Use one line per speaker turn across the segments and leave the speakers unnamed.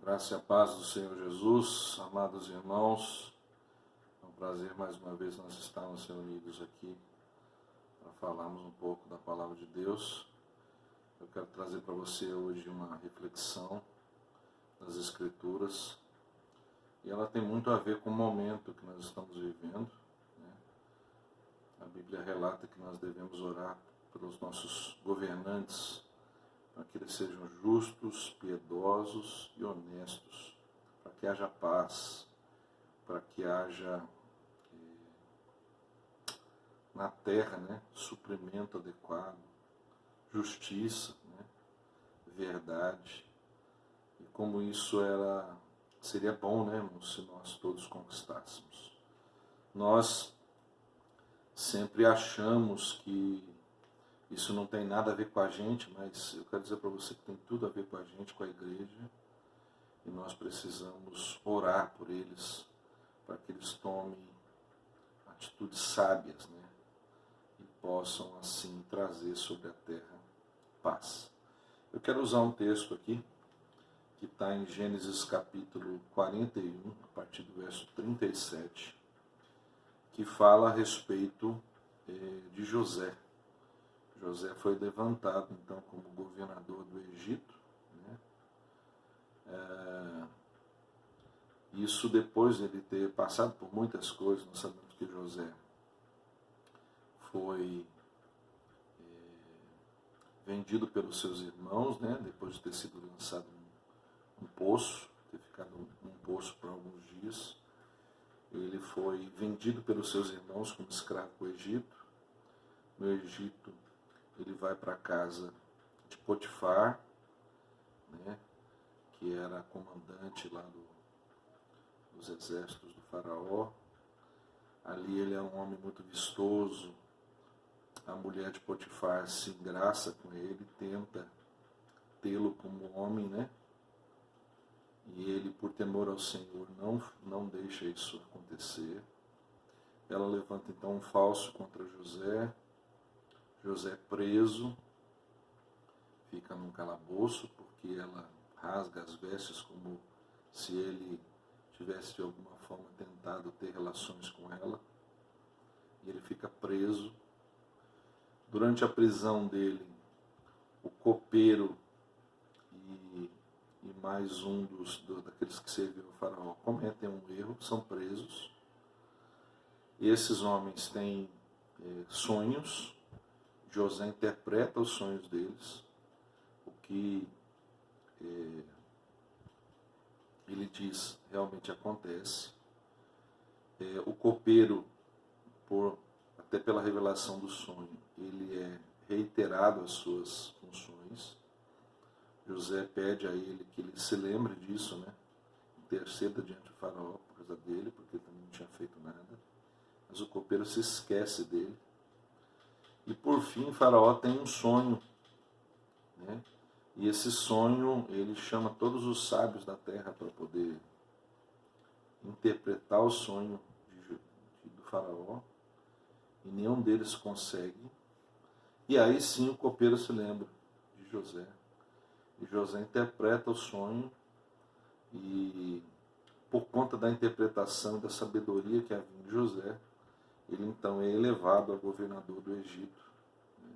Graça e a paz do Senhor Jesus, amados irmãos, é um prazer mais uma vez nós estarmos reunidos aqui para falarmos um pouco da Palavra de Deus. Eu quero trazer para você hoje uma reflexão das Escrituras e ela tem muito a ver com o momento que nós estamos vivendo, né? A Bíblia relata que nós devemos orar pelos nossos governantes, para que eles sejam justos, piedosos e honestos, para que haja paz, para que haja na terra, né, suprimento adequado, justiça, né, verdade. E como isso seria bom, né, irmãos, se nós todos conquistássemos. Nós sempre achamos que isso não tem nada a ver com a gente, mas eu quero dizer para você que tem tudo a ver com a gente, com a igreja, e nós precisamos orar por eles, para que eles tomem atitudes sábias, né? E possam assim trazer sobre a terra paz. Eu quero usar um texto aqui, que está em Gênesis capítulo 41, a partir do verso 37, que fala a respeito de José. José foi levantado, então, como governador do Egito, né? Isso depois de ele ter passado por muitas coisas. Nós sabemos que José foi vendido pelos seus irmãos, né? Depois de ter sido lançado num poço, ter ficado num poço por alguns dias. Ele foi vendido pelos seus irmãos como escravo para o Egito. No Egito, ele vai para a casa de Potifar, né, que era comandante lá dos exércitos do faraó. Ali ele é um homem muito vistoso. A mulher de Potifar se engraça com ele, tenta tê-lo como homem, né? E ele, por temor ao Senhor, não deixa isso acontecer. Ela levanta então um falso contra José. José é preso, fica num calabouço, porque ela rasga as vestes como se ele tivesse de alguma forma tentado ter relações com ela. E ele fica preso. Durante a prisão dele, o copeiro e mais um daqueles que serviam ao faraó cometem um erro, são presos. Esses homens têm sonhos. José interpreta os sonhos deles, o que ele diz realmente acontece. O copeiro, até pela revelação do sonho, ele é reiterado as suas funções. José pede a ele que ele se lembre disso, né? Interceda diante do faraó por causa dele, porque ele também não tinha feito nada. Mas o copeiro se esquece dele. E por fim, Faraó tem um sonho, né? E esse sonho, ele chama todos os sábios da terra para poder interpretar o sonho do Faraó, e nenhum deles consegue. E aí sim o copeiro se lembra de José. E José interpreta o sonho, e por conta da interpretação e da sabedoria que havia em José, ele então é elevado a governador do Egito, né,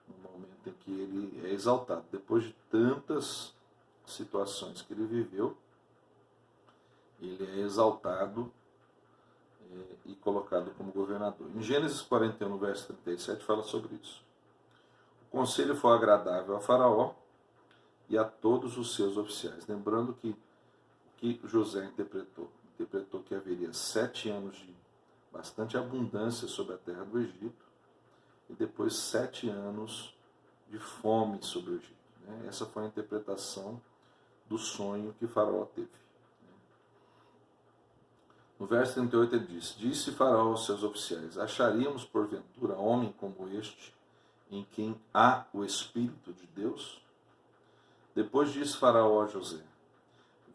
no momento em que ele é exaltado. Depois de tantas situações que ele viveu, ele é exaltado e colocado como governador. Em Gênesis 41, no verso 37, fala sobre isso. O conselho foi agradável a Faraó e a todos os seus oficiais. Lembrando que José interpretou que haveria 7 anos de bastante abundância sobre a terra do Egito, e depois 7 anos de fome sobre o Egito, né? Essa foi a interpretação do sonho que Faraó teve. No verso 38 ele diz: Disse Faraó aos seus oficiais: Acharíamos porventura homem como este, em quem há o Espírito de Deus? Depois disse Faraó a José: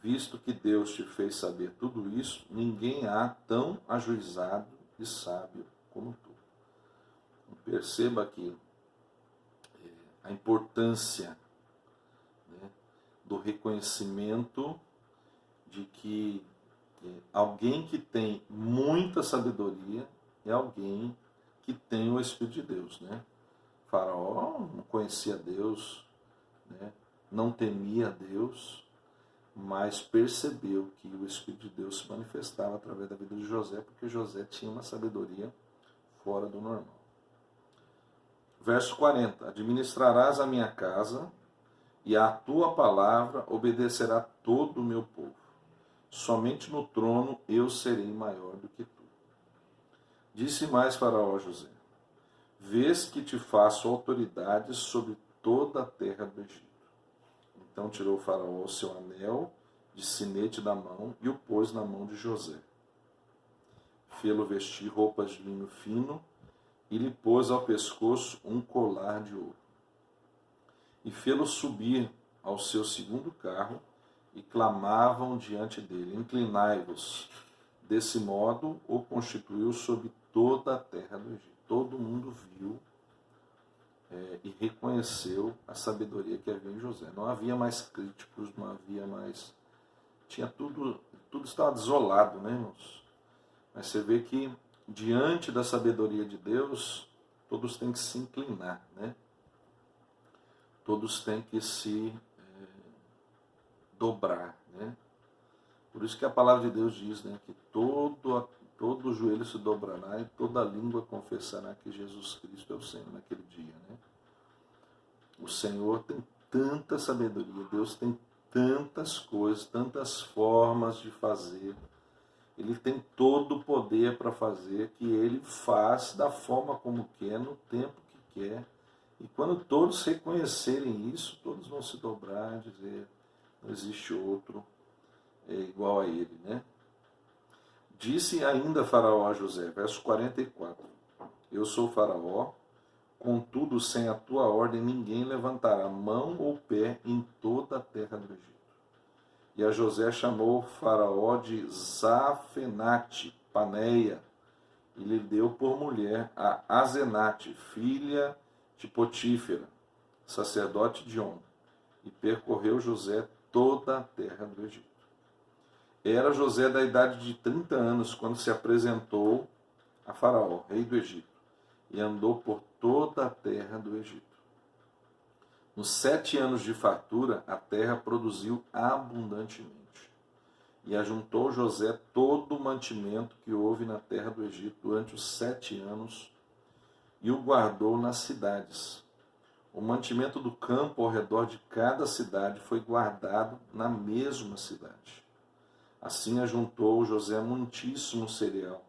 Visto que Deus te fez saber tudo isso, ninguém há tão ajuizado e sábio como tu. Perceba aqui a importância, né, do reconhecimento de que alguém que tem muita sabedoria é alguém que tem o Espírito de Deus, né? Faraó não conhecia Deus, né? Não temia Deus, mas percebeu que o Espírito de Deus se manifestava através da vida de José, porque José tinha uma sabedoria fora do normal. Verso 40. Administrarás a minha casa, e à tua palavra obedecerá todo o meu povo. Somente no trono eu serei maior do que tu. Disse mais Faraó a José: vês que te faço autoridade sobre toda a terra do Egito. Então tirou Faraó o seu anel de sinete da mão e o pôs na mão de José. Fê-lo vestir roupas de linho fino e lhe pôs ao pescoço um colar de ouro. E fê-lo subir ao seu segundo carro e clamavam diante dele: inclinai-vos. Desse modo o constituiu sobre toda a terra do Egito. Todo mundo viu e reconheceu a sabedoria que havia em José. Não havia mais críticos, não havia mais... Tinha tudo estava desolado, né, irmãos? Mas você vê que diante da sabedoria de Deus, todos têm que se inclinar, né? Todos têm que se dobrar, né? Por isso que a palavra de Deus diz, né, que todo joelho se dobrará e toda língua confessará que Jesus Cristo é o Senhor naquele dia, né? O Senhor tem tanta sabedoria, Deus tem tantas coisas, tantas formas de fazer. Ele tem todo o poder para fazer, que ele faz da forma como quer, no tempo que quer. E quando todos reconhecerem isso, todos vão se dobrar e dizer: não existe outro igual a ele, né? Disse ainda Faraó a José, verso 44, eu sou Faraó, contudo sem a tua ordem ninguém levantará mão ou pé em toda a terra do Egito. E a José chamou Faraó de Zafenate Paneia, e lhe deu por mulher a Azenate, filha de Potífera, sacerdote de On. E percorreu José toda a terra do Egito. Era José da idade de 30 anos quando se apresentou a Faraó, rei do Egito, e andou por toda a terra do Egito. Nos 7 anos de fartura, a terra produziu abundantemente. E ajuntou José todo o mantimento que houve na terra do Egito durante os 7 anos e o guardou nas cidades. O mantimento do campo ao redor de cada cidade foi guardado na mesma cidade. Assim ajuntou José muitíssimo cereal,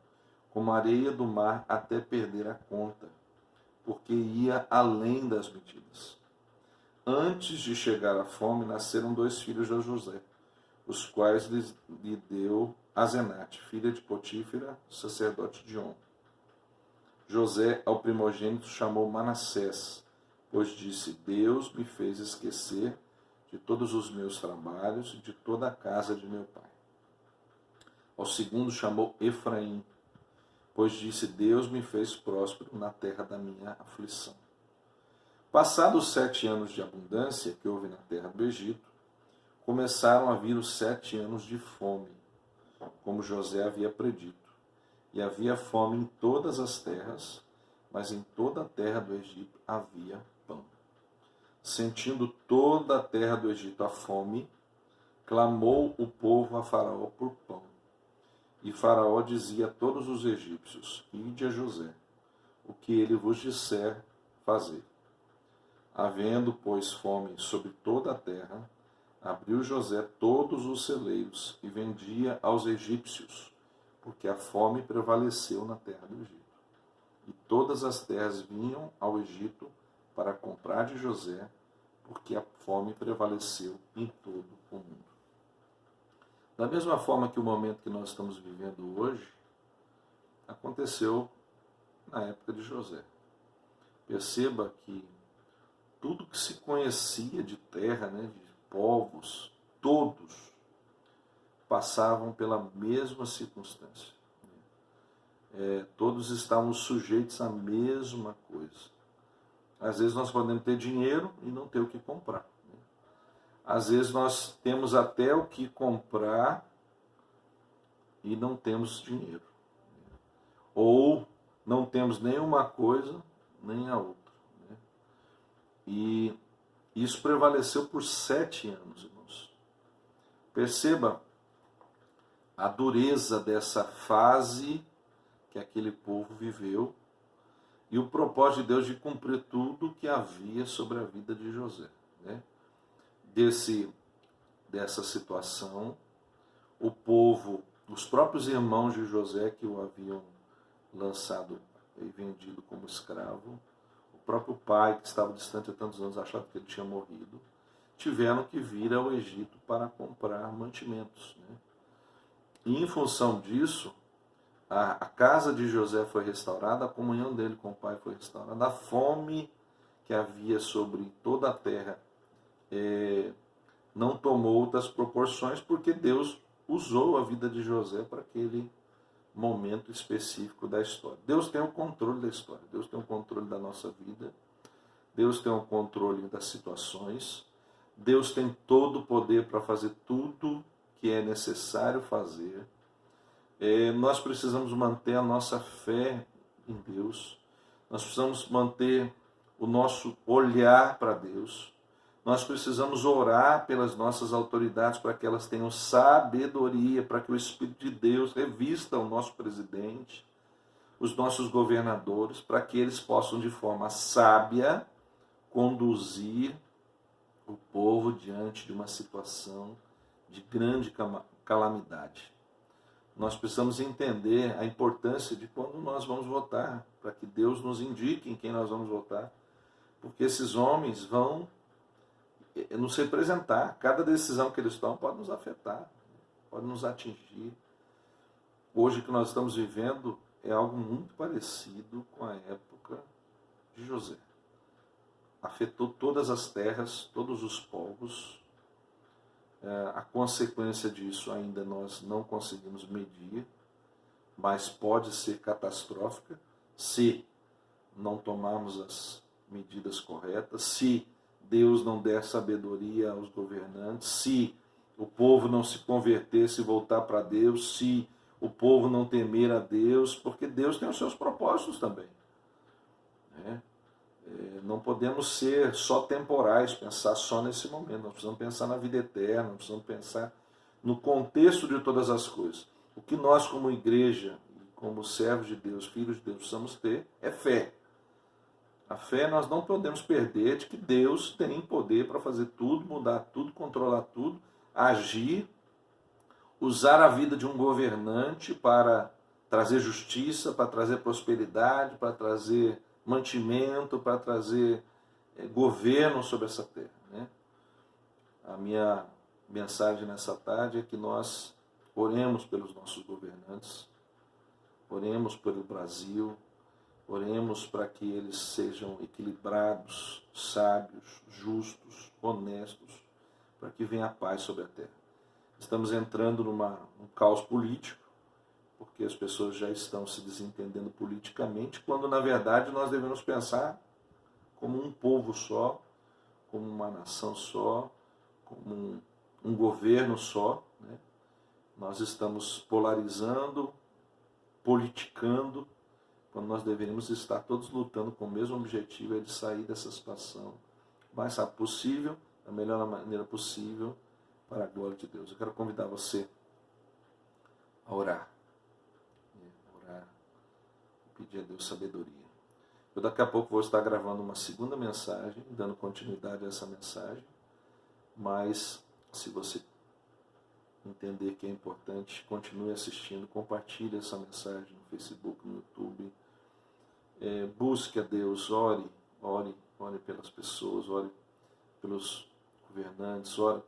como a areia do mar, até perder a conta, porque ia além das medidas. Antes de chegar à fome, nasceram 2 filhos de José, os quais lhe deu Azenate, filha de Potífera, sacerdote de On. José, ao primogênito, chamou Manassés, pois disse: Deus me fez esquecer de todos os meus trabalhos e de toda a casa de meu pai. Ao segundo chamou Efraim, pois disse: Deus me fez próspero na terra da minha aflição. Passados 7 anos de abundância que houve na terra do Egito, começaram a vir os 7 anos de fome, como José havia predito. E havia fome em todas as terras, mas em toda a terra do Egito havia pão. Sentindo toda a terra do Egito a fome, clamou o povo a Faraó por pão. E Faraó dizia a todos os egípcios: ide a José, o que ele vos disser, fazei. Havendo, pois, fome sobre toda a terra, abriu José todos os celeiros e vendia aos egípcios, porque a fome prevaleceu na terra do Egito. E todas as terras vinham ao Egito para comprar de José, porque a fome prevaleceu em todo o mundo. Da mesma forma que o momento que nós estamos vivendo hoje, aconteceu na época de José. Perceba que tudo que se conhecia de terra, né, de povos, todos passavam pela mesma circunstância. Todos estavam sujeitos à mesma coisa. Às vezes nós podemos ter dinheiro e não ter o que comprar. Às vezes nós temos até o que comprar e não temos dinheiro. Ou não temos nenhuma coisa, nem a outra. Né? E isso prevaleceu por 7 anos, irmãos. Perceba a dureza dessa fase que aquele povo viveu e o propósito de Deus de cumprir tudo que havia sobre a vida de José. Né? Dessa situação, o povo, os próprios irmãos de José que o haviam lançado e vendido como escravo, o próprio pai, que estava distante há tantos anos, achava que ele tinha morrido, tiveram que vir ao Egito para comprar mantimentos. Né? E em função disso, a casa de José foi restaurada, a comunhão dele com o pai foi restaurada, a fome que havia sobre toda a terra não tomou outras proporções, porque Deus usou a vida de José para aquele momento específico da história. Deus tem o controle da história, Deus tem o controle da nossa vida, Deus tem o controle das situações, Deus tem todo o poder para fazer tudo que é necessário fazer. Nós precisamos manter a nossa fé em Deus, nós precisamos manter o nosso olhar para Deus, nós precisamos orar pelas nossas autoridades para que elas tenham sabedoria, para que o Espírito de Deus revista o nosso presidente, os nossos governadores, para que eles possam de forma sábia conduzir o povo diante de uma situação de grande calamidade. Nós precisamos entender a importância de quando nós vamos votar, para que Deus nos indique em quem nós vamos votar, porque esses homens vão nos representar. Cada decisão que eles tomam pode nos afetar, pode nos atingir. Hoje, o que nós estamos vivendo é algo muito parecido com a época de José. Afetou todas as terras, todos os povos. A consequência disso ainda nós não conseguimos medir, mas pode ser catastrófica se não tomarmos as medidas corretas, se Deus não der sabedoria aos governantes, se o povo não se converter, se voltar para Deus, se o povo não temer a Deus, porque Deus tem os seus propósitos também. Né? Não podemos ser só temporais, pensar só nesse momento, nós precisamos pensar na vida eterna, nós precisamos pensar no contexto de todas as coisas. O que nós, como igreja, como servos de Deus, filhos de Deus, precisamos ter é fé. A fé nós não podemos perder de que Deus tem poder para fazer tudo, mudar tudo, controlar tudo, agir, usar a vida de um governante para trazer justiça, para trazer prosperidade, para trazer mantimento, para trazer governo sobre essa terra. Né? A minha mensagem nessa tarde é que nós oremos pelos nossos governantes, oremos pelo Brasil, oremos para que eles sejam equilibrados, sábios, justos, honestos, para que venha a paz sobre a terra. Estamos entrando num caos político, porque as pessoas já estão se desentendendo politicamente, quando na verdade nós devemos pensar como um povo só, como uma nação só, como um governo só. Né? Nós estamos polarizando, politicando, quando nós deveríamos estar todos lutando com o mesmo objetivo, é de sair dessa situação o mais rápido possível, da melhor maneira possível, para a glória de Deus. Eu quero convidar você a orar. Orar, pedir a Deus sabedoria. Eu daqui a pouco vou estar gravando uma segunda mensagem, dando continuidade a essa mensagem, mas se você entender que é importante, continue assistindo, compartilhe essa mensagem no Facebook, no YouTube, busque a Deus, ore pelas pessoas, ore pelos governantes, ore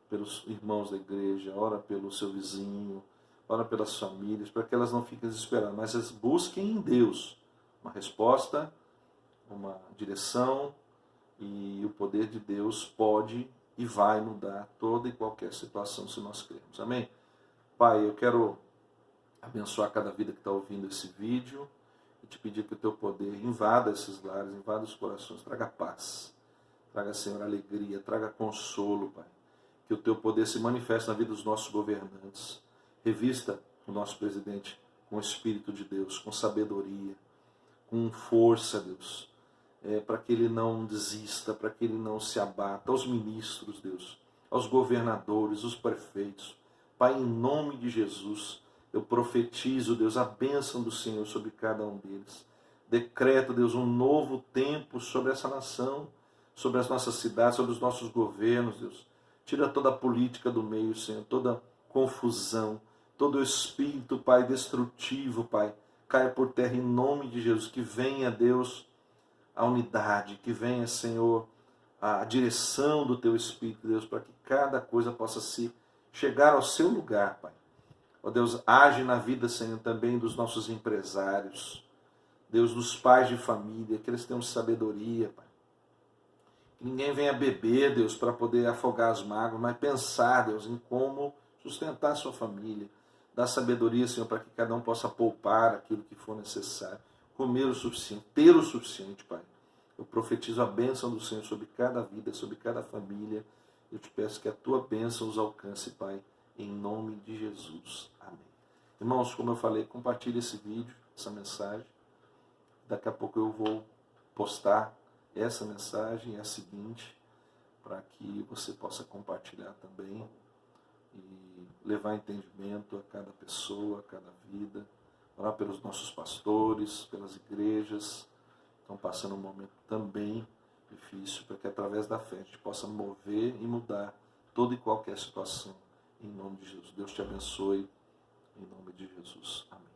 pelos irmãos da igreja, ore pelo seu vizinho, ore pelas famílias, para que elas não fiquem desesperadas, mas elas busquem em Deus uma resposta, uma direção, e o poder de Deus pode e vai mudar toda e qualquer situação se nós crermos. Amém? Pai, eu quero abençoar cada vida que está ouvindo esse vídeo e te pedir que o teu poder invada esses lares, invada os corações, traga paz Traga, Senhor, alegria, traga consolo, Pai. Que o Teu poder se manifeste na vida dos nossos governantes. Revista o nosso presidente com o Espírito de Deus, com sabedoria, com força, Deus, para que ele não desista, para que ele não se abata. Aos ministros, Deus, aos governadores, os prefeitos. Pai, em nome de Jesus, eu profetizo, Deus, a bênção do Senhor sobre cada um deles. Decreto, Deus, um novo tempo sobre essa nação, sobre as nossas cidades, sobre os nossos governos, Deus. Tira toda a política do meio, Senhor, toda confusão, todo espírito, Pai, destrutivo, Pai, caia por terra em nome de Jesus. Que venha, Deus, a unidade, que venha, Senhor, a direção do Teu Espírito, Deus, para que cada coisa possa se chegar ao seu lugar, Pai. Ó Deus, age na vida, Senhor, também dos nossos empresários, Deus, dos pais de família, que eles tenham sabedoria, Pai. Que ninguém venha beber, Deus, para poder afogar as mágoas, mas pensar, Deus, em como sustentar a sua família. Dá sabedoria, Senhor, para que cada um possa poupar aquilo que for necessário. Comer o suficiente, ter o suficiente, Pai. Eu profetizo a bênção do Senhor sobre cada vida, sobre cada família. Eu te peço que a Tua bênção os alcance, Pai, em nome de Jesus. Amém. Irmãos, como eu falei, compartilhe esse vídeo, essa mensagem. Daqui a pouco eu vou postar essa mensagem, a seguinte, para que você possa compartilhar também e levar entendimento a cada pessoa, a cada vida. Orar pelos nossos pastores, pelas igrejas, estão passando um momento também difícil, para que através da fé a gente possa mover e mudar toda e qualquer situação. Em nome de Jesus. Deus te abençoe. Em nome de Jesus. Amém.